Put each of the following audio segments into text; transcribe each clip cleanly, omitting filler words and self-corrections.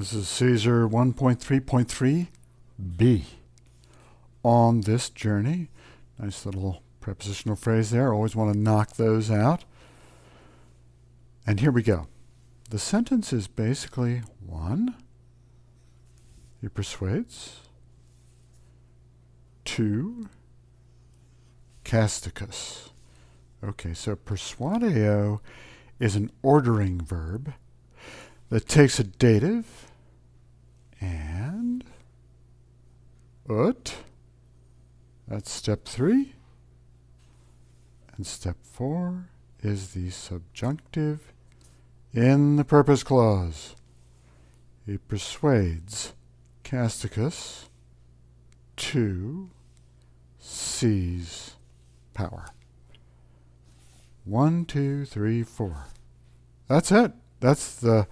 This is Caesar 1.3.3b. On this journey, nice little prepositional phrase there. Always want to knock those out. And here we go. The sentence is basically 1, he persuades. 2, casticus. Okay, so persuadeo is an ordering verb that takes a dative and ut. That's step 3. And step 4 is the subjunctive in the purpose clause. He persuades casticus to seize power. 1, 2, 3, 4. That's it. That's the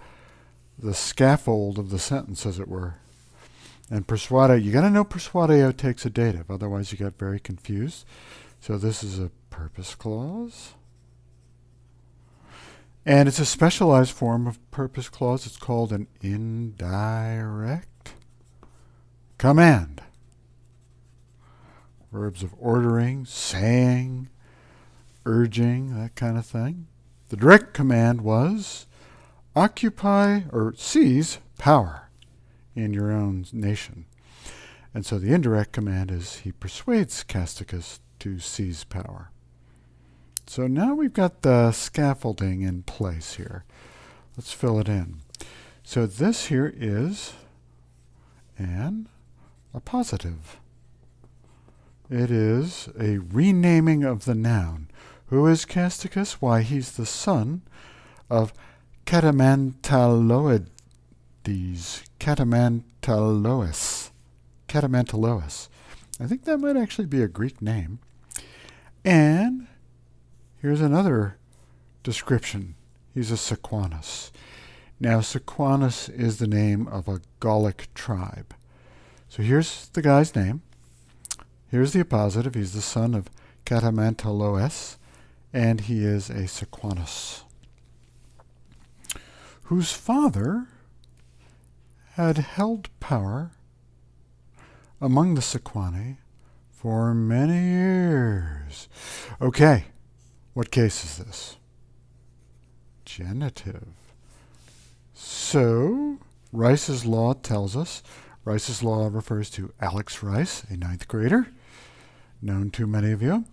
scaffold of the sentence, as it were. And persuadeo, you got to know persuadeo takes a dative, otherwise you get very confused. So this is a purpose clause. And it's a specialized form of purpose clause. It's called an indirect command. Verbs of ordering, saying, urging, that kind of thing. The direct command was occupy or seize power in your own nation. And so the indirect command is he persuades casticus to seize power. So now we've got the scaffolding in place here. Let's fill it in. So this here is a positive. It is a renaming of the noun. Who is casticus? Why, he's the son of Catamantaloides. Catamantalois. I think that might actually be a Greek name. And here's another description. He's a Sequanus. Now, Sequanus is the name of a Gallic tribe. So here's the guy's name. Here's the appositive. He's the son of Catamantalois, and he is a Sequanus, whose father had held power among the Sequani for many years. Okay, what case is this? Genitive. So, Rice's law tells us, Rice's law refers to Alex Rice, a 9th grader, known to many of you.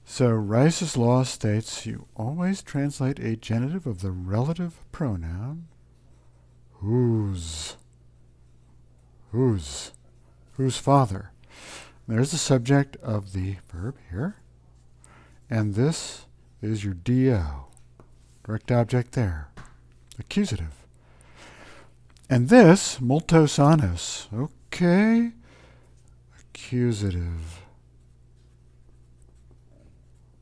So Rice's law states you always translate a genitive of the relative pronoun whose. Whose father. There's the subject of the verb here. And this is your DO. Direct object there. Accusative. And this, multos annos. Okay. Accusative.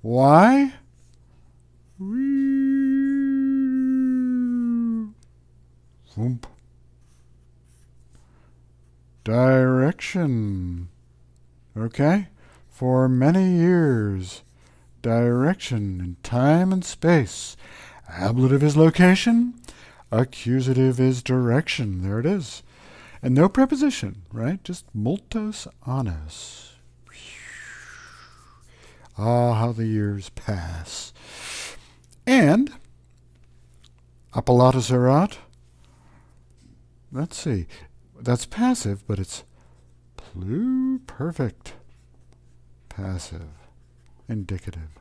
Why? Thump. Direction. Okay? For many years. Direction in time and space. Ablative is location. Accusative is direction. There it is. And no preposition, right? Just multos annos. Ah, how the years pass. And appellatus erat. Let's see. That's passive, but it's pluperfect. Passive. Indicative.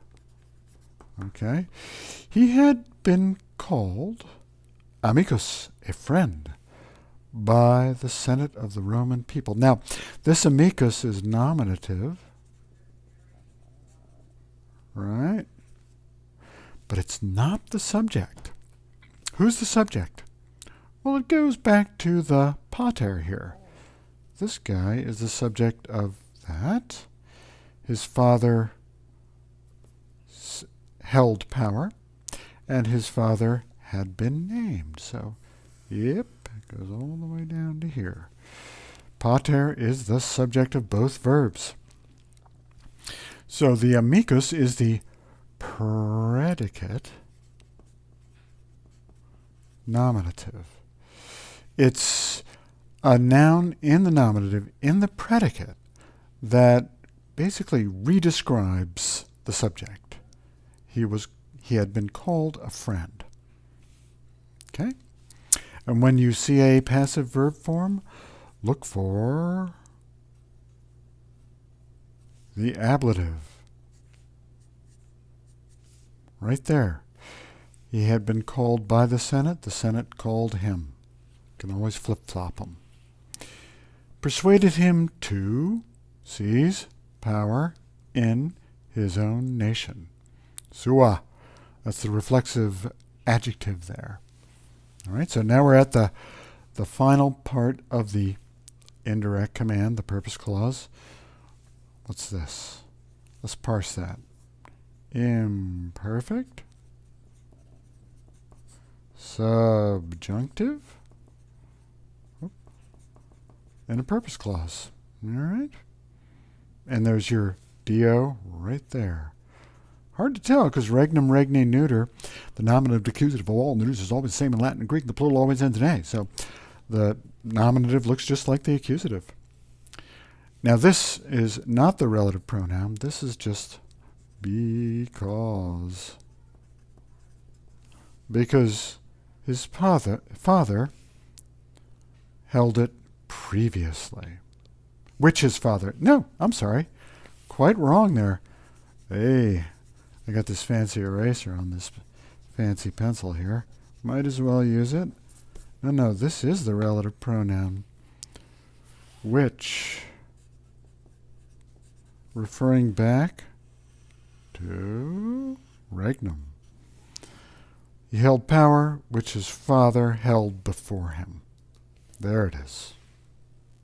Okay. He had been called amicus, a friend, by the Senate of the Roman people. Now, this amicus is nominative, right? But it's not the subject. Who's the subject? Well, it goes back to the pater here. This guy is the subject of that. His father held power, and his father had been named. So, yep, it goes all the way down to here. Pater is the subject of both verbs. So the amicus is the predicate nominative. It's a noun in the nominative, in the predicate, that basically redescribes the subject. He had been called a friend. Okay? And when you see a passive verb form, look for the ablative. Right there. He had been called by the Senate called him. You can always flip-flop them. Persuaded him to seize power in his own nation. Sua. That's the reflexive adjective there. All right, so now we're at the final part of the indirect command, the purpose clause. What's this? Let's parse that. Imperfect. Subjunctive. And a purpose clause. All right. And there's your do right there. Hard to tell because regnum, regne, neuter, the nominative, accusative of all neuters is always the same in Latin and Greek. The plural always ends in A. So the nominative looks just like the accusative. Now this is not the relative pronoun. This is just because. Because his father held it previously. Which his father? No, I'm sorry. Quite wrong there. Hey, I got this fancy eraser on this fancy pencil here. Might as well use it. No, this is the relative pronoun. Which, referring back to regnum. He held power which his father held before him. There it is.